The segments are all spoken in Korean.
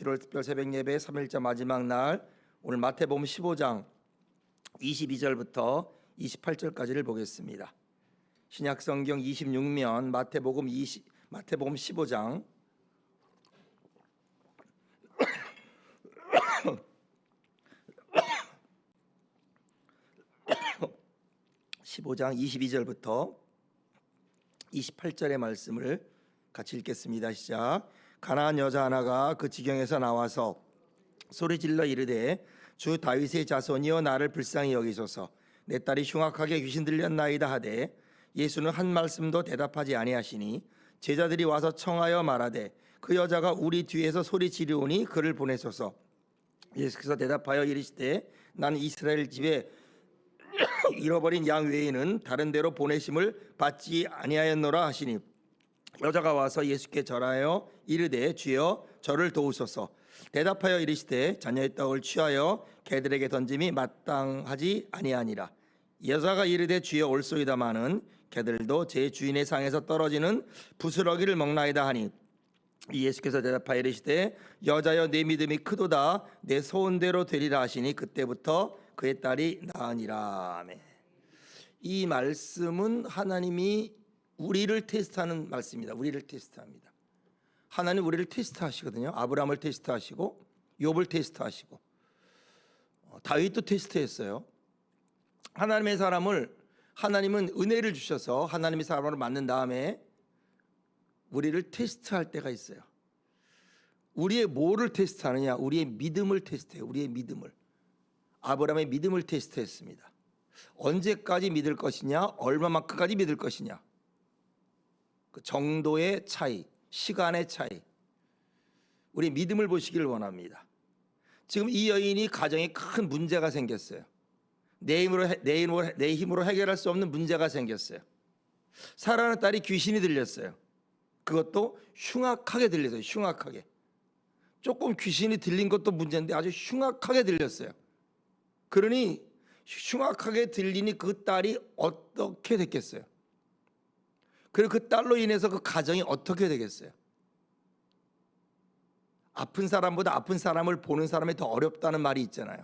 7월 특별 새벽 예배 3일자 마지막 날, 오늘 마태복음 15장 22절부터 28절까지를 보겠습니다. 신약성경 26면 마태복음 15장 15장 22절부터 28절의 말씀을 같이 읽겠습니다. 시작. 가나안 여자 하나가 그 지경에서 나와서 소리질러 이르되 주 다윗의 자손이여 나를 불쌍히 여기소서. 내 딸이 흉악하게 귀신 들렸나이다 하되 예수는 한 말씀도 대답하지 아니하시니 제자들이 와서 청하여 말하되 그 여자가 우리 뒤에서 소리 지르오니 그를 보내소서. 예수께서 대답하여 이르시되 나는 이스라엘 집에 잃어버린 양 외에는 다른 데로 보내심을 받지 아니하였노라 하시니 여자가 와서 예수께 절하여 이르되 주여 저를 도우소서. 대답하여 이르시되 자녀의 떡을 취하여 개들에게 던짐이 마땅하지 아니하니라. 여자가 이르되 주여 올소이다마는 개들도 제 주인의 상에서 떨어지는 부스러기를 먹나이다 하니 예수께서 대답하여 이르시되 여자여 내 믿음이 크도다 내 소원대로 되리라 하시니 그때부터 그의 딸이 나으니라. 아멘. 이 말씀은 하나님이 우리를 테스트하는 말씀입니다. 우리를 테스트합니다. 하나님 우리를 테스트하시거든요. 아브라함을 테스트하시고 욥을 테스트하시고 다윗도 테스트했어요. 하나님의 사람을 하나님은 은혜를 주셔서 하나님의 사람을 만난 다음에 우리를 테스트할 때가 있어요. 우리의 뭐를 테스트하느냐? 우리의 믿음을 테스트해요. 우리의 믿음을. 아브라함의 믿음을 테스트했습니다. 언제까지 믿을 것이냐? 얼마만큼까지 믿을 것이냐? 그 정도의 차이, 시간의 차이. 우리 믿음을 보시기를 원합니다. 지금 이 여인이 가정에 큰 문제가 생겼어요. 내 힘으로 해결할 수 없는 문제가 생겼어요. 사랑하는 딸이 귀신이 들렸어요. 그것도 흉악하게 들렸어요. 흉악하게. 조금 귀신이 들린 것도 문제인데 아주 흉악하게 들렸어요. 그러니 흉악하게 들리니 그 딸이 어떻게 됐겠어요? 그리고 그 딸로 인해서 그 가정이 어떻게 되겠어요? 아픈 사람보다 아픈 사람을 보는 사람이 더 어렵다는 말이 있잖아요.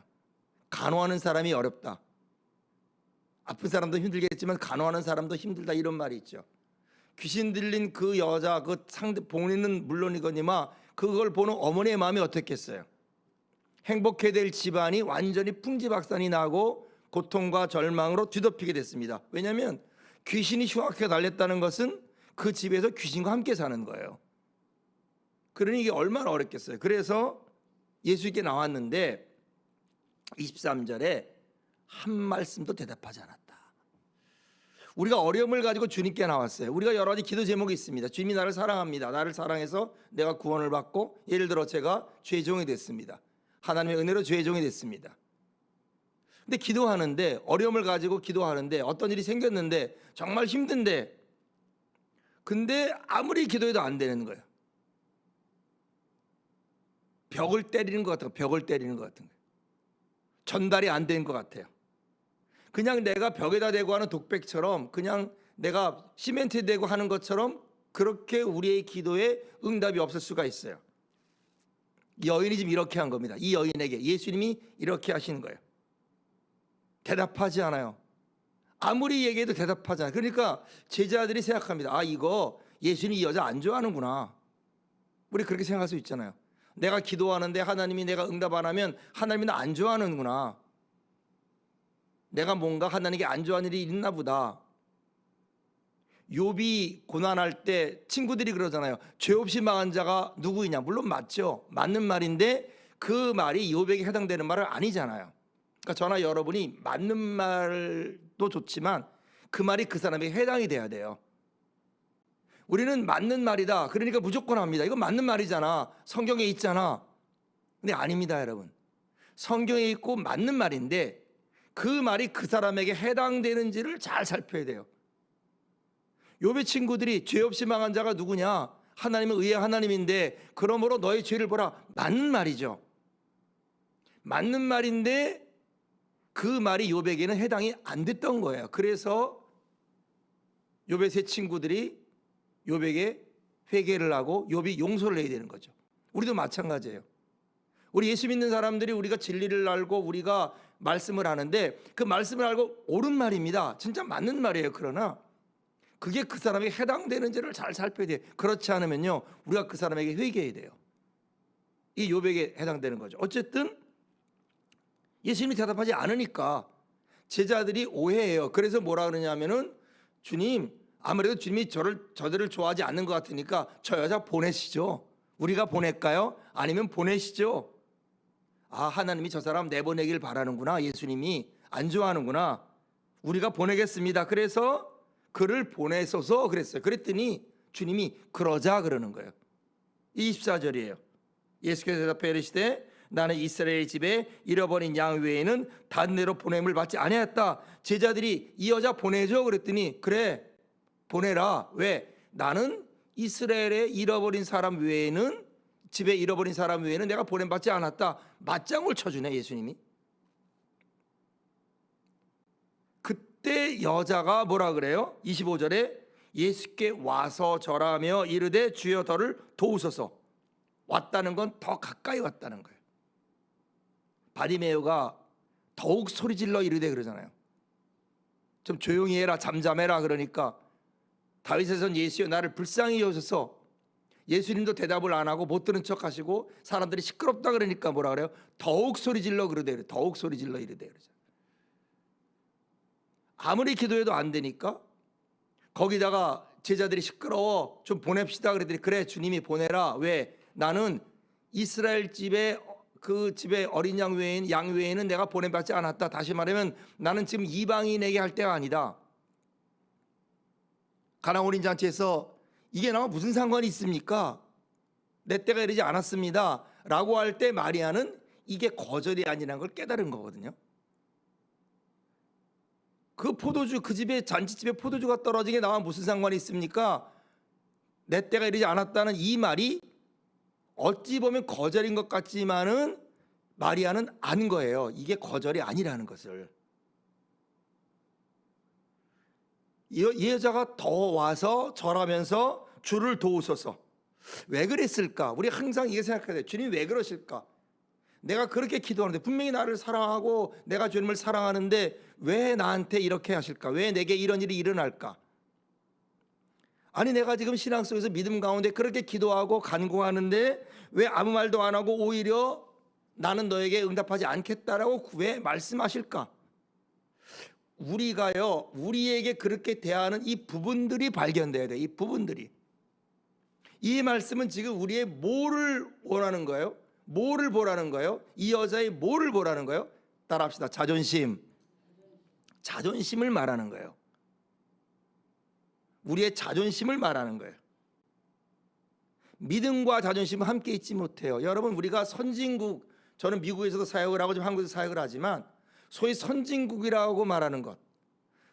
간호하는 사람이 어렵다. 아픈 사람도 힘들겠지만 간호하는 사람도 힘들다, 이런 말이 있죠. 귀신 들린 그 여자, 그 상대 본인은 물론이거니와 그걸 보는 어머니의 마음이 어떻겠어요? 행복해야 될 집안이 완전히 풍지박산이 나고 고통과 절망으로 뒤덮이게 됐습니다. 왜냐하면 귀신이 흉악하게 달렸다는 것은 그 집에서 귀신과 함께 사는 거예요. 그러니 이게 얼마나 어렵겠어요. 그래서 예수님께 나왔는데 23절에 한 말씀도 대답하지 않았다. 우리가 어려움을 가지고 주님께 나왔어요. 우리가 여러 가지 기도 제목이 있습니다. 주님이 나를 사랑합니다. 나를 사랑해서 내가 구원을 받고, 예를 들어 제가 죄의 종이 됐습니다. 하나님의 은혜로 죄의 종이 됐습니다. 근데 기도하는데, 어려움을 가지고 기도하는데 어떤 일이 생겼는데 정말 힘든데, 근데 아무리 기도해도 안 되는 거예요. 벽을 때리는 것 같아요. 벽을 때리는 것 같은 거예요. 전달이 안 되는 것 같아요. 그냥 내가 벽에다 대고 하는 독백처럼, 그냥 내가 시멘트에 대고 하는 것처럼 그렇게 우리의 기도에 응답이 없을 수가 있어요. 여인이 지금 이렇게 한 겁니다. 이 여인에게 예수님이 이렇게 하시는 거예요. 대답하지 않아요. 아무리 얘기해도 대답하지 않아요. 그러니까 제자들이 생각합니다. 아, 이거 예수님이 이 여자 안 좋아하는구나. 우리 그렇게 생각할 수 있잖아요. 내가 기도하는데 하나님이 내가 응답 안 하면 하나님이 나 안 좋아하는구나. 내가 뭔가 하나님께 안 좋아하는 일이 있나 보다. 욥이 고난할 때 친구들이 그러잖아요. 죄 없이 망한 자가 누구이냐. 물론 맞죠. 맞는 말인데 그 말이 욥에게 해당되는 말은 아니잖아요. 그러니까 저나 여러분이 맞는 말도 좋지만 그 말이 그 사람에게 해당이 돼야 돼요. 우리는 맞는 말이다, 그러니까 무조건 합니다. 이거 맞는 말이잖아, 성경에 있잖아. 근데 아닙니다, 여러분. 성경에 있고 맞는 말인데 그 말이 그 사람에게 해당되는지를 잘 살펴야 돼요. 욥의 친구들이 죄 없이 망한 자가 누구냐? 하나님은 의의 하나님인데 그러므로 너의 죄를 보라. 맞는 말이죠. 맞는 말인데 그 말이 욥에게는 해당이 안 됐던 거예요. 그래서 욥의 세 친구들이 욥에게 회개를 하고 욥이 용서를 해야 되는 거죠. 우리도 마찬가지예요. 우리 예수 믿는 사람들이 우리가 진리를 알고 우리가 말씀을 하는데 그 말씀을 알고 옳은 말입니다. 진짜 맞는 말이에요. 그러나 그게 그 사람에게 해당되는지를 잘 살펴야 돼요. 그렇지 않으면요, 우리가 그 사람에게 회개해야 돼요. 이 욥에게 해당되는 거죠. 어쨌든 예수님이 대답하지 않으니까 제자들이 오해해요. 그래서 뭐라 그러냐면은, 주님, 아무래도 주님이 저들을 좋아하지 않는 것 같으니까 저 여자 보내시죠. 우리가 보낼까요? 아니면 보내시죠. 아, 하나님이 저 사람 내보내길 바라는구나. 예수님이 안 좋아하는구나. 우리가 보내겠습니다. 그래서 그를 보내소서 그랬어요. 그랬더니 주님이 그러자 그러는 거예요. 24절이에요. 예수께서 대답하여 이르시되 나는 이스라엘 집에 잃어버린 양 외에는 다른 데로 보냄을 받지 아니하였다. 제자들이 이 여자 보내줘 그랬더니 그래 보내라. 왜? 나는 이스라엘에 잃어버린 사람 외에는, 집에 잃어버린 사람 외에는 내가 보냄 받지 않았다. 맞장을 쳐주네 예수님이. 그때 여자가 뭐라 그래요? 25절에 예수께 와서 절하며 이르되 주여 저를 도우소서. 왔다는 건 더 가까이 왔다는 거예요. 바리메오가 더욱 소리질러 이르되 그러잖아요. 좀 조용히 해라, 잠잠해라 그러니까 다윗의 son 예수여 나를 불쌍히 여기소서. 예수님도 대답을 안 하고 못 들은 척 하시고 사람들이 시끄럽다 그러니까 뭐라 그래요? 더욱 소리질러 그러되, 더욱 소리질러 이르되 그러죠. 아무리 기도해도 안 되니까 거기다가 제자들이 시끄러워 좀 보냅시다 그랬더니 그래 주님이 보내라. 왜? 나는 이스라엘 집에 그 집에 어린 양 외에는 내가 보냄받지 않았다. 다시 말하면 나는 지금 이방인에게 할 때가 아니다. 가나 올인 잔치에서 이게 나와 무슨 상관이 있습니까? 내 때가 이르지 않았습니다 라고 할 때 마리아는 이게 거절이 아니라는 걸 깨달은 거거든요. 그 포도주, 그 집에 잔치집에 포도주가 떨어진 게 나와 무슨 상관이 있습니까? 내 때가 이르지 않았다는 이 말이 어찌 보면 거절인 것 같지만은 마리아는 안 거예요. 이게 거절이 아니라는 것을. 이 여자가 더 와서 절하면서 주를 도우소서. 왜 그랬을까? 우리 항상 이게 생각해야 돼요. 주님 왜 그러실까? 내가 그렇게 기도하는데 분명히 나를 사랑하고 내가 주님을 사랑하는데 왜 나한테 이렇게 하실까? 왜 내게 이런 일이 일어날까? 아니 내가 지금 신앙 속에서 믿음 가운데 그렇게 기도하고 간구하는데 왜 아무 말도 안 하고 오히려 나는 너에게 응답하지 않겠다라고 왜 말씀하실까? 우리가요, 우리에게 그렇게 대하는 이 부분들이 발견돼야 돼. 이 부분들이. 이 말씀은 지금 우리의 뭐를 원하는 거예요? 뭐를 보라는 거예요? 이 여자의 뭐를 보라는 거예요? 따라합시다. 자존심. 자존심을 말하는 거예요. 우리의 자존심을 말하는 거예요. 믿음과 자존심은 함께 있지 못해요. 여러분, 우리가 선진국, 저는 미국에서도 사역을 하고 지금 한국에서 사역을 하지만 소위 선진국이라고 말하는 것,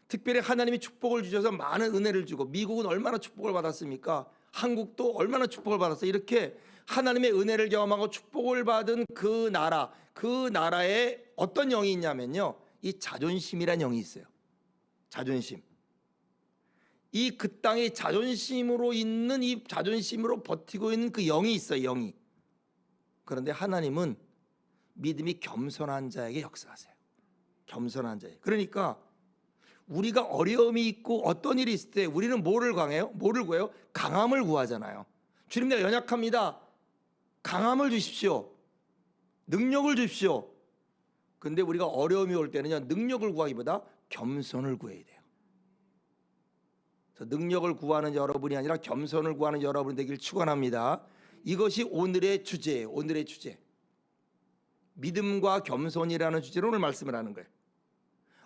특별히 하나님이 축복을 주셔서 많은 은혜를 주고, 미국은 얼마나 축복을 받았습니까? 한국도 얼마나 축복을 받았어요. 이렇게 하나님의 은혜를 경험하고 축복을 받은 그 나라, 그 나라에 어떤 영이 있냐면요, 이 자존심이란 영이 있어요. 자존심. 이 그 땅에 자존심으로 있는, 이 자존심으로 버티고 있는 그 영이 있어요. 영이. 그런데 하나님은 믿음이 겸손한 자에게 역사하세요. 겸손한 자에게. 그러니까 우리가 어려움이 있고 어떤 일이 있을 때 우리는 뭐를 강해요? 뭐를 구해요? 강함을 구하잖아요. 주님, 내가 연약합니다. 강함을 주십시오. 능력을 주십시오. 근데 우리가 어려움이 올 때는요, 능력을 구하기보다 겸손을 구해야 돼요. 능력을 구하는 여러분이 아니라 겸손을 구하는 여러분이 되길 축원합니다. 이것이 오늘의 주제예요. 오늘의 주제. 믿음과 겸손이라는 주제로 오늘 말씀을 하는 거예요.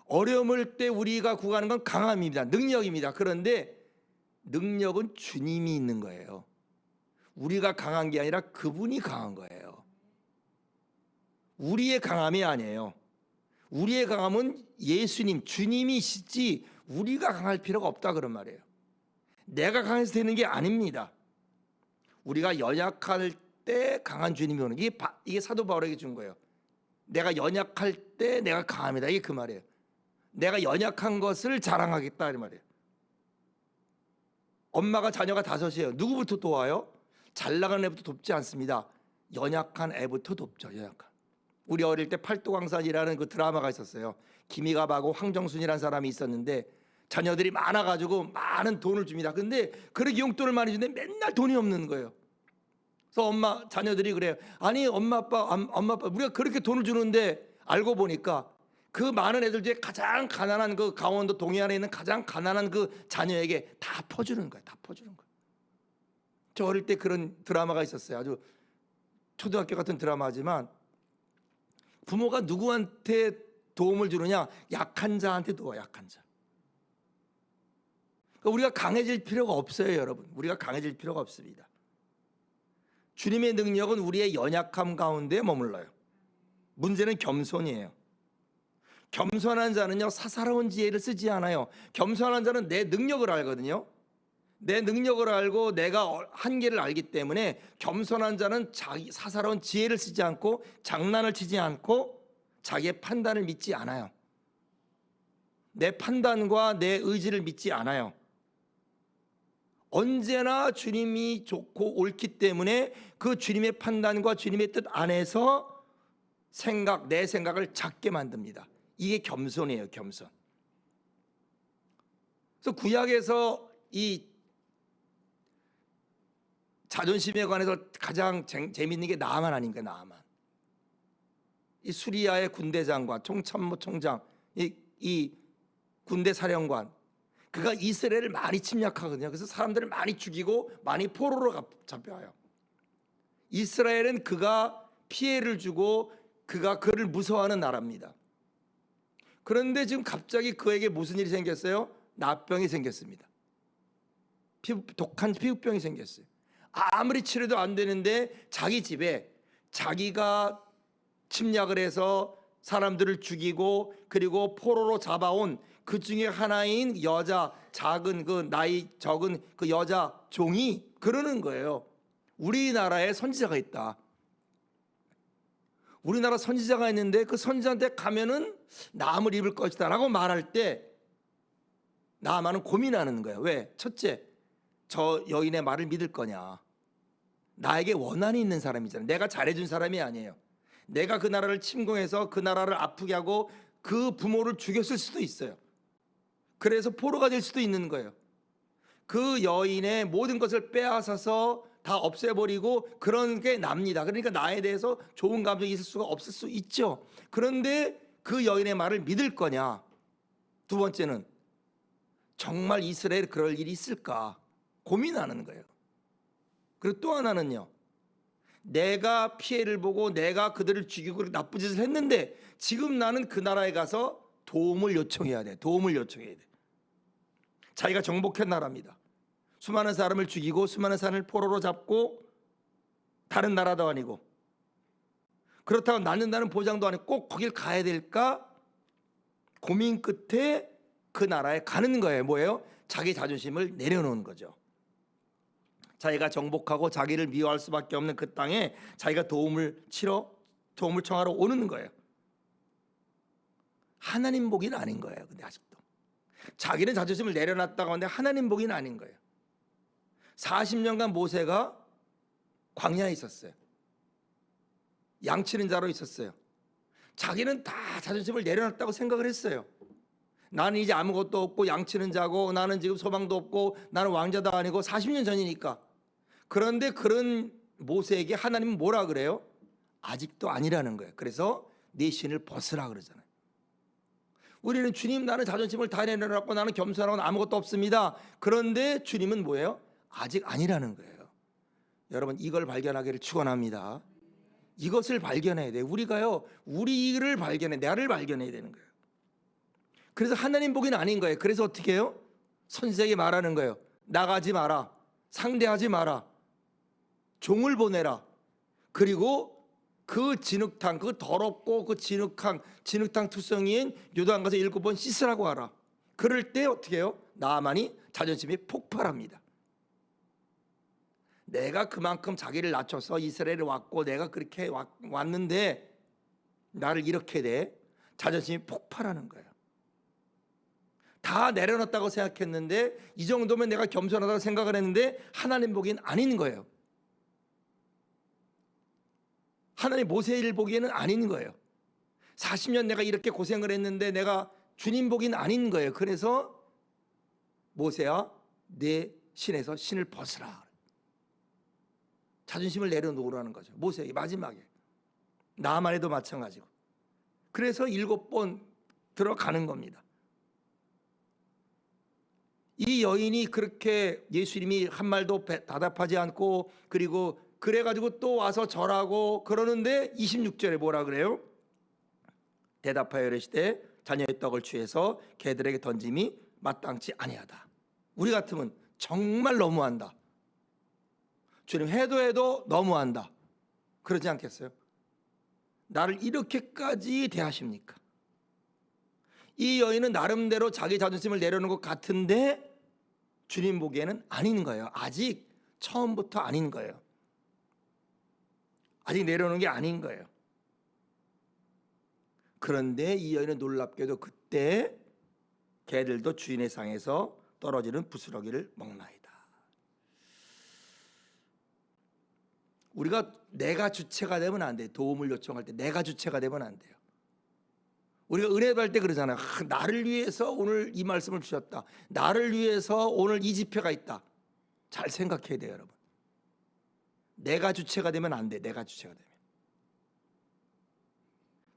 어려움을 때 우리가 구하는 건 강함입니다. 능력입니다. 그런데 능력은 주님이 있는 거예요. 우리가 강한 게 아니라 그분이 강한 거예요. 우리의 강함이 아니에요. 우리의 강함은 예수님, 주님이시지 우리가 강할 필요가 없다 그런 말이에요. 내가 강해서 되는 게 아닙니다. 우리가 연약할 때 강한 주님이 오는 게 이게 사도 바울에게 준 거예요. 내가 연약할 때 내가 강합니다. 이게 그 말이에요. 내가 연약한 것을 자랑하겠다 이 말이에요. 엄마가 자녀가 5이에요. 누구부터 도와요? 잘 나가는 애부터 돕지 않습니다. 연약한 애부터 돕죠. 연약한. 우리 어릴 때 팔도광산이라는 그 드라마가 있었어요. 김희갑하고 황정순이라는 사람이 있었는데 자녀들이 많아가지고 많은 돈을 줍니다. 근데 그렇게 용돈을 많이 주는데 맨날 돈이 없는 거예요. 그래서 자녀들이 그래요. 아니 엄마 아빠 우리가 그렇게 돈을 주는데, 알고 보니까 그 많은 애들 중에 가장 가난한 그 강원도 동해안에 있는 가장 가난한 그 자녀에게 다 퍼주는 거예요. 다 퍼주는 거예요. 저 어릴 때 그런 드라마가 있었어요. 아주 초등학교 같은 드라마지만 부모가 누구한테 도움을 주느냐? 약한 자한테 도와. 약한 자. 그러니까 우리가 강해질 필요가 없어요, 여러분. 우리가 강해질 필요가 없습니다. 주님의 능력은 우리의 연약함 가운데 머물러요. 문제는 겸손이에요. 겸손한 자는요, 사사로운 지혜를 쓰지 않아요. 겸손한 자는 내 능력을 알거든요. 내 능력을 알고 내가 한계를 알기 때문에 겸손한 자는 자기 사사로운 지혜를 쓰지 않고 장난을 치지 않고 자기의 판단을 믿지 않아요. 내 판단과 내 의지를 믿지 않아요. 언제나 주님이 좋고 옳기 때문에 그 주님의 판단과 주님의 뜻 안에서 내 생각을 작게 만듭니다. 이게 겸손이에요, 겸손. 그래서 구약에서 이 자존심에 관해서 가장 재미있는 게 나아만 아닌가, 나아만. 이 수리아의 군대 장관, 총참모 총장, 이 군대 사령관, 그가 이스라엘을 많이 침략하거든요. 그래서 사람들을 많이 죽이고 많이 포로로 잡혀와요. 이스라엘은 그가 피해를 주고 그가 그를 무서워하는 나라입니다. 그런데 지금 갑자기 그에게 무슨 일이 생겼어요? 납병이 생겼습니다. 독한 피부병이 생겼어요. 아무리 치료도 안 되는데 자기 집에 자기가 침략을 해서 사람들을 죽이고 그리고 포로로 잡아온 그 중에 하나인 여자, 작은 그 나이 적은 그 여자 종이 그러는 거예요. 우리나라에 선지자가 있다. 우리나라 선지자가 있는데 그 선지자한테 가면은 나음을 입을 것이다 라고 말할 때 나아만은 고민하는 거예요. 왜? 첫째, 저 여인의 말을 믿을 거냐. 나에게 원한이 있는 사람이잖아요. 내가 잘해준 사람이 아니에요. 내가 그 나라를 침공해서 그 나라를 아프게 하고 그 부모를 죽였을 수도 있어요. 그래서 포로가 될 수도 있는 거예요. 그 여인의 모든 것을 빼앗아서 다 없애버리고 그런 게 납니다. 그러니까 나에 대해서 좋은 감정이 있을 수가 없을 수 있죠. 그런데 그 여인의 말을 믿을 거냐. 두 번째는 정말 이스라엘에 그럴 일이 있을까 고민하는 거예요. 그리고 또 하나는요, 내가 피해를 보고 내가 그들을 죽이고 나쁜 짓을 했는데 지금 나는 그 나라에 가서 도움을 요청해야 돼. 도움을 요청해야 돼. 자기가 정복한 나라입니다. 수많은 사람을 죽이고 수많은 사람을 포로로 잡고 다른 나라도 아니고 그렇다고 낫는다는 보장도 아니고 꼭 거길 가야 될까 고민 끝에 그 나라에 가는 거예요. 뭐예요? 자기 자존심을 내려놓은 거죠. 자기가 정복하고 자기를 미워할 수밖에 없는 그 땅에 자기가 도움을 청하러 오는 거예요. 하나님 복인 아닌 거예요. 근데 아직도 자기는 자존심을 내려놨다고 하는데 하나님 복인 아닌 거예요. 40년간 모세가 광야에 있었어요. 양치는 자로 있었어요. 자기는 다 자존심을 내려놨다고 생각을 했어요. 나는 이제 아무것도 없고 양치는 자고 나는 지금 소망도 없고 나는 왕자도 아니고 40년 전이니까. 그런데 그런 모세에게 하나님은 뭐라 그래요? 아직도 아니라는 거예요. 그래서 네 신을 벗으라 그러잖아요. 우리는 주님 나는 자존심을 다 내려놨고 나는 겸손하고 아무것도 없습니다. 그런데 주님은 뭐예요? 아직 아니라는 거예요. 여러분 이걸 발견하기를 축원합니다. 이것을 발견해야 돼요. 우리가요 우리를 발견해 나를 발견해야 되는 거예요. 그래서 하나님 복은 아닌 거예요. 그래서 어떻게 해요? 선지자에게 말하는 거예요. 나가지 마라. 상대하지 마라. 종을 보내라. 그리고 그 진흙탕, 그 더럽고 그 진흙탕 투성이인 요단 가서 7번 씻으라고 하라. 그럴 때 어떻게 해요? 나아만이 자존심이 폭발합니다. 내가 그만큼 자기를 낮춰서 이스라엘에 왔고 내가 그렇게 왔는데 나를 이렇게 돼 자존심이 폭발하는 거예요. 다 내려놨다고 생각했는데 이 정도면 내가 겸손하다고 생각을 했는데 하나님 복인 아닌 거예요. 하나님 모세를 보기에는 아닌 거예요. 40년 내가 이렇게 고생을 했는데 내가 주님 보기는 아닌 거예요. 그래서 모세야 내 신에서 신을 벗으라. 자존심을 내려놓으라는 거죠. 모세에게 마지막에. 나만에도 마찬가지고. 그래서 7번 들어가는 겁니다. 이 여인이 그렇게 예수님이 한 말도 대답하지 않고 그리고 그래가지고 또 와서 절하고 그러는데 26절에 뭐라 그래요? 대답하여 이르시되 자녀의 떡을 취해서 개들에게 던짐이 마땅치 아니하다. 우리 같으면 정말 너무한다. 주님 해도 너무한다. 그러지 않겠어요? 나를 이렇게까지 대하십니까? 이 여인은 나름대로 자기 자존심을 내려놓은 것 같은데 주님 보기에는 아닌 거예요. 아직 처음부터 아닌 거예요. 아직 내려놓은 게 아닌 거예요. 그런데 이 여인은 놀랍게도 그때 개들도 주인의 상에서 떨어지는 부스러기를 먹나이다. 우리가 내가 주체가 되면 안 돼요. 도움을 요청할 때 내가 주체가 되면 안 돼요. 우리가 은혜 받을 때 그러잖아요. 나를 위해서 오늘 이 말씀을 주셨다. 나를 위해서 오늘 이 집회가 있다. 잘 생각해야 돼요, 여러분. 내가 주체가 되면 안 돼. 내가 주체가 되면.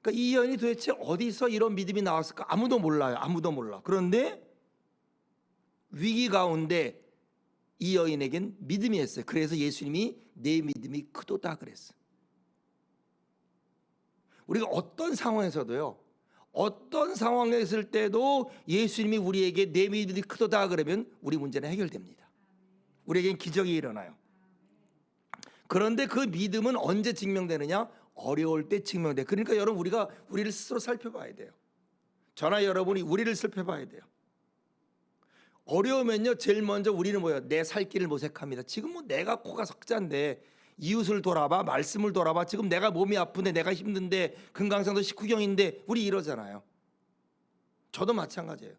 그러니까 이 여인이 도대체 어디서 이런 믿음이 나왔을까? 아무도 몰라요. 아무도 몰라. 그런데 위기 가운데 이 여인에겐 믿음이 있어요. 그래서 예수님이 내 믿음이 크도다 그랬어요. 우리가 어떤 상황에서도요. 어떤 상황에 있을 때도 예수님이 우리에게 내 믿음이 크도다 그러면 우리 문제는 해결됩니다. 우리에겐 기적이 일어나요. 그런데 그 믿음은 언제 증명되느냐? 어려울 때 증명돼. 그러니까 여러분 우리가 우리를 스스로 살펴봐야 돼요. 저나 여러분이 우리를 살펴봐야 돼요. 어려우면요 제일 먼저 우리는 뭐예요? 내 살 길을 모색합니다. 지금 뭐 내가 코가 석자인데 이웃을 돌아봐, 말씀을 돌아봐. 지금 내가 몸이 아픈데 내가 힘든데 금강산도 식후경인데 우리 이러잖아요. 저도 마찬가지예요.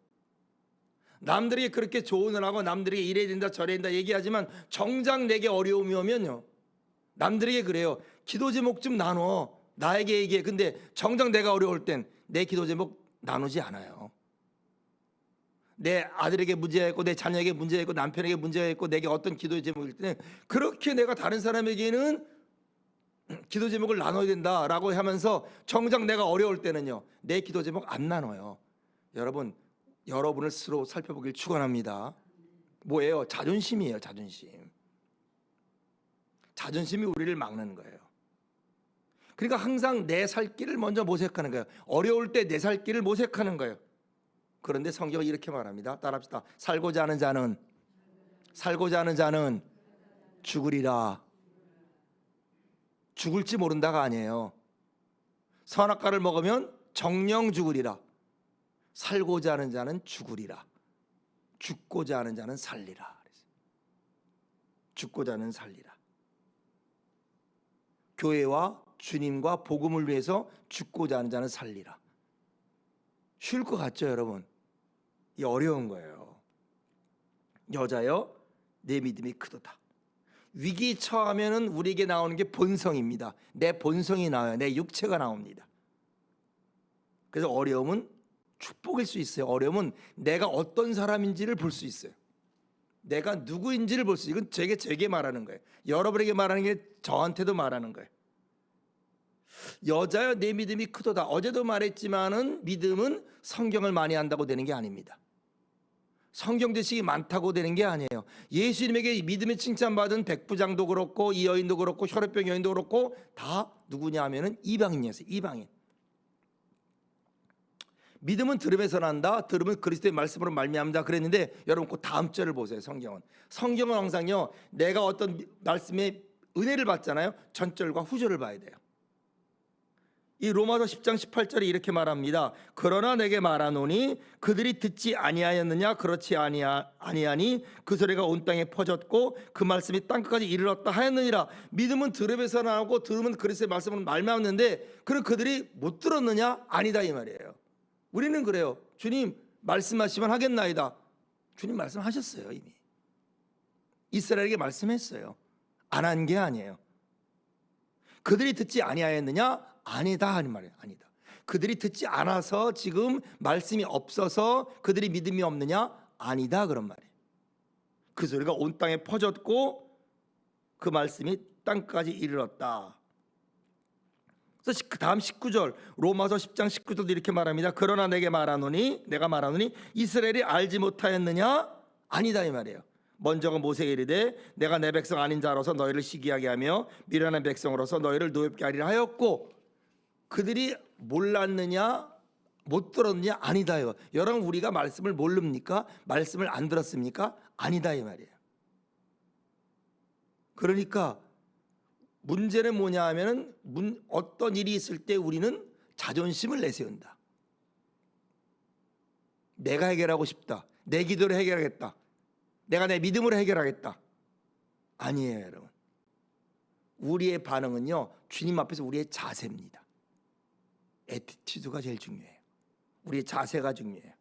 남들에게 그렇게 조언을 하고 남들에게 이래야 된다 저래야 된다 얘기하지만 정작 내게 어려움이 오면요 남들에게 그래요. 기도 제목 좀 나눠. 나에게 얘기해. 근데 정작 내가 어려울 땐 내 기도 제목 나누지 않아요. 내 아들에게 문제가 있고 내 자녀에게 문제가 있고 남편에게 문제가 있고 내게 어떤 기도 제목일 때는 그렇게 내가 다른 사람에게는 기도 제목을 나눠야 된다라고 하면서 정작 내가 어려울 때는요 내 기도 제목 안 나눠요. 여러분 여러분을 스스로 살펴보길 축원합니다. 뭐예요? 자존심이에요. 자존심이 우리를 막는 거예요. 그러니까 항상 내 살 길을 먼저 모색하는 거예요. 어려울 때 내 살 길을 모색하는 거예요. 그런데 성경은 이렇게 말합니다. 따라합시다. 살고자 하는 자는 죽으리라. 죽을지 모른다가 아니에요. 선악과를 먹으면 정령 죽으리라. 살고자 하는 자는 죽으리라. 죽고자 하는 자는 살리라. 죽고자 하는 살리라. 교회와 주님과 복음을 위해서 죽고자 하는 자는 살리라. 쉬울 것 같죠, 여러분? 이 어려운 거예요. 여자여, 내 믿음이 크도다. 위기 처하면은 우리에게 나오는 게 본성입니다. 내 본성이 나와요. 내 육체가 나옵니다. 그래서 어려움은 축복일 수 있어요. 어려움은 내가 어떤 사람인지를 볼 수 있어요. 내가 누구인지를 볼 수 있어요. 이건 제게 말하는 거예요. 여러분에게 말하는 게 저한테도 말하는 거예요. 여자여 내 믿음이 크도다. 어제도 말했지만은 믿음은 성경을 많이 한다고 되는 게 아닙니다. 성경 지식이 많다고 되는 게 아니에요. 예수님에게 믿음의 칭찬받은 백부장도 그렇고 이 여인도 그렇고 혈액병 여인도 그렇고 다 누구냐 하면은 이방인이었어요. 이방인. 믿음은 들음에서 난다. 들음은 그리스도의 말씀으로 말미암다 그랬는데 여러분 그 다음 절을 보세요. 성경은 항상요 내가 어떤 말씀에 은혜를 받잖아요. 전절과 후절을 봐야 돼요. 이 로마서 10장 18절에 이렇게 말합니다. 그러나 내게 말하노니 그들이 듣지 아니하였느냐? 그렇지 아니하니 그 소리가 온 땅에 퍼졌고 그 말씀이 땅끝까지 이르렀다 하였느니라. 믿음은 들음에서 나오고 들음은 그리스도의 말씀으로 말미암는데 그럼 그들이 못 들었느냐? 아니다 이 말이에요. 우리는 그래요. 주님 말씀하시면 하겠나이다. 주님 말씀하셨어요. 이미 이스라엘에게 말씀했어요. 안 한 게 아니에요. 그들이 듣지 아니하였느냐? 아니다 하는 말이에요. 아니다. 그들이 듣지 않아서 지금 말씀이 없어서 그들이 믿음이 없느냐? 아니다 그런 말이에요. 그 소리가 온 땅에 퍼졌고 그 말씀이 땅까지 이르렀다. 그래서 그 다음 19절 로마서 10장 19절도 이렇게 말합니다. 그러나 내가 말하노니 이스라엘이 알지 못하였느냐? 아니다 이 말이에요. 먼저가 모세에게 이르되 내가 내 백성 아닌 자로서 너희를 시기하게 하며 미련한 백성으로서 너희를 노엽게 하리라 하였고 그들이 몰랐느냐? 못 들었느냐? 아니다요. 여러분 우리가 말씀을 모릅니까? 말씀을 안 들었습니까? 아니다 이 말이에요. 그러니까 문제는 뭐냐 하면은 어떤 일이 있을 때 우리는 자존심을 내세운다. 내가 해결하고 싶다. 내 기도로 해결하겠다. 내가 내 믿음으로 해결하겠다. 아니에요 여러분. 우리의 반응은요 주님 앞에서 우리의 자세입니다. 애티튜드가 제일 중요해요. 우리의 자세가 중요해요.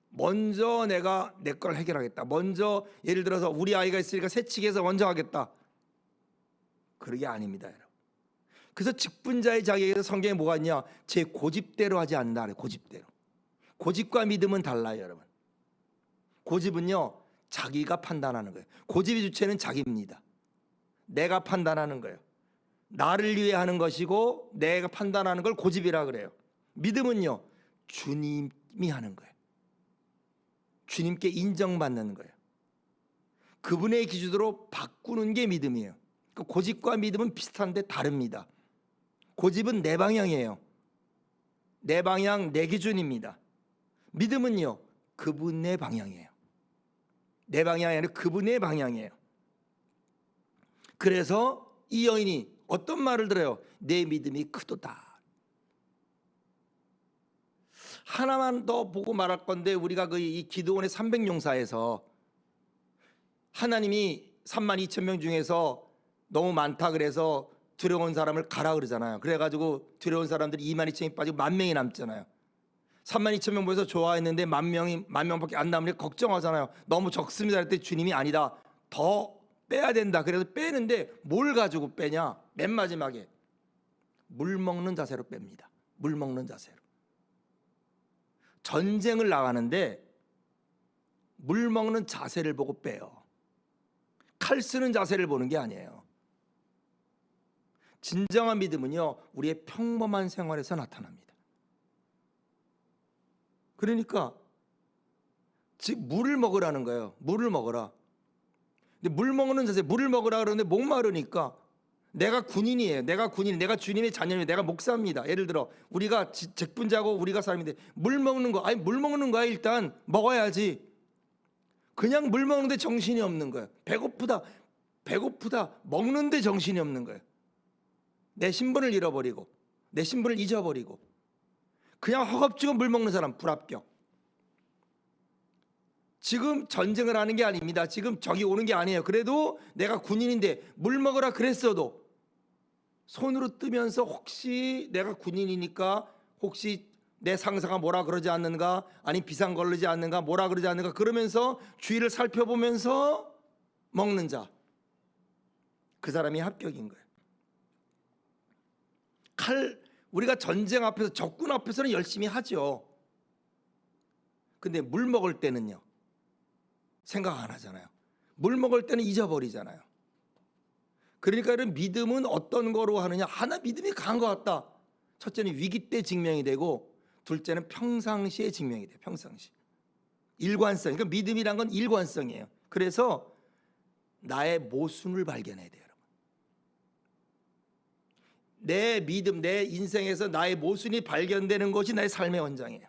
먼저 내가 내 걸 해결하겠다. 먼저 예를 들어서 우리 아이가 있으니까 새치기해서 먼저 하겠다. 그러게 아닙니다 여러분. 그래서 직분자의 자격에서 성경에 뭐가 있냐? 제 고집대로 하지 않는다. 고집대로. 고집과 믿음은 달라요 여러분. 고집은요 자기가 판단하는 거예요. 고집의 주체는 자기입니다. 내가 판단하는 거예요. 나를 위해 하는 것이고 내가 판단하는 걸 고집이라 그래요. 믿음은요 주님이 하는 거예요. 주님께 인정받는 거예요. 그분의 기준으로 바꾸는 게 믿음이에요. 고집과 믿음은 비슷한데 다릅니다. 고집은 내 방향이에요. 내 방향, 내 기준입니다. 믿음은요 그분의 방향이에요. 내 방향이 아니라 그분의 방향이에요. 그래서 이 여인이 어떤 말을 들어요? 내 믿음이 크도다. 하나만 더 보고 말할 건데 우리가 이 기드온의 300용사에서 하나님이 32,000명 중에서 너무 많다 그래서 두려운 사람을 가라 그러잖아요. 그래가지고 두려운 사람들이 22,000이 빠지고 10,000명이 남잖아요. 32,000명 모여서 좋아했는데 10,000명밖에 안 남으니까 걱정하잖아요. 너무 적습니다. 그때 주님이 아니다. 더 빼야 된다. 그래서 빼는데 뭘 가지고 빼냐? 맨 마지막에 물 먹는 자세로 뺍니다. 물 먹는 자세로. 전쟁을 나가는데 물 먹는 자세를 보고 빼요. 칼 쓰는 자세를 보는 게 아니에요. 진정한 믿음은요 우리의 평범한 생활에서 나타납니다. 그러니까 즉 물을 먹으라는 거예요. 물을 먹어라. 근데 물 먹는 자세, 물을 먹으라 그러는데 목마르니까 내가 군인이에요. 내가 주님의 자녀입니다. 내가 목사입니다. 예를 들어 우리가 직분자고 우리가 사람인데 물 먹는 거, 아니 물 먹는 거야 일단 먹어야지. 그냥 물 먹는데 정신이 없는 거예요. 배고프다 먹는데 정신이 없는 거예요. 내 신분을 잃어버리고 내 신분을 잊어버리고 그냥 허겁지겁 물 먹는 사람 불합격. 지금 전쟁을 하는 게 아닙니다. 지금 적이 오는 게 아니에요. 그래도 내가 군인인데 물 먹으라 그랬어도 손으로 뜨면서 혹시 내가 군인이니까 혹시 내 상사가 뭐라 그러지 않는가, 아니 비상 걸리지 않는가, 뭐라 그러지 않는가 그러면서 주위를 살펴보면서 먹는 자, 그 사람이 합격인 거예요. 우리가 전쟁 앞에서 적군 앞에서는 열심히 하죠. 근데 물 먹을 때는요 생각 안 하잖아요. 물 먹을 때는 잊어버리잖아요. 그러니까 이런 믿음은 어떤 거로 하느냐? 하나 믿음이 강한 것 같다. 첫째는 위기 때 증명이 되고 둘째는 평상시에 증명이 돼요. 평상시. 일관성. 그러니까 믿음이란 건 일관성이에요. 그래서 나의 모순을 발견해야 돼요. 여러분. 내 믿음, 내 인생에서 나의 모순이 발견되는 것이 나의 삶의 원장이에요.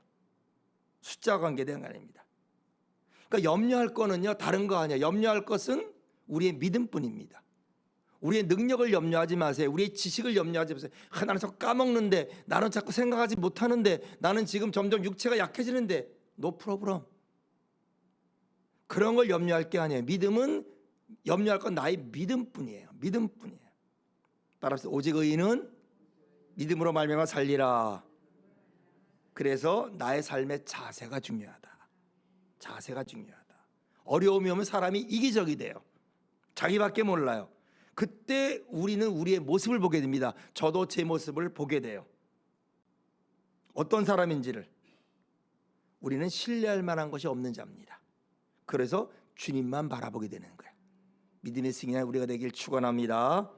숫자 관계된 거 아닙니다. 그러니까 염려할 거는요 다른 거 아니에요. 염려할 것은 우리의 믿음뿐입니다. 우리의 능력을 염려하지 마세요. 우리의 지식을 염려하지 마세요. 나는 자꾸 까먹는데, 나는 자꾸 생각하지 못하는데, 나는 지금 점점 육체가 약해지는데, no problem. 그런 걸 염려할 게 아니에요. 믿음은 염려할 건 나의 믿음뿐이에요. 믿음뿐이에요. 따라서 오직 의인은 믿음으로 말미암아 살리라. 그래서 나의 삶의 자세가 중요하다. 자세가 중요하다. 어려움이 오면 사람이 이기적이 돼요. 자기밖에 몰라요. 그때 우리는 우리의 모습을 보게 됩니다. 저도 제 모습을 보게 돼요. 어떤 사람인지를. 우리는 신뢰할 만한 것이 없는 자입니다. 그래서 주님만 바라보게 되는 거예요. 믿음의 승리한 우리가 되길 축원합니다.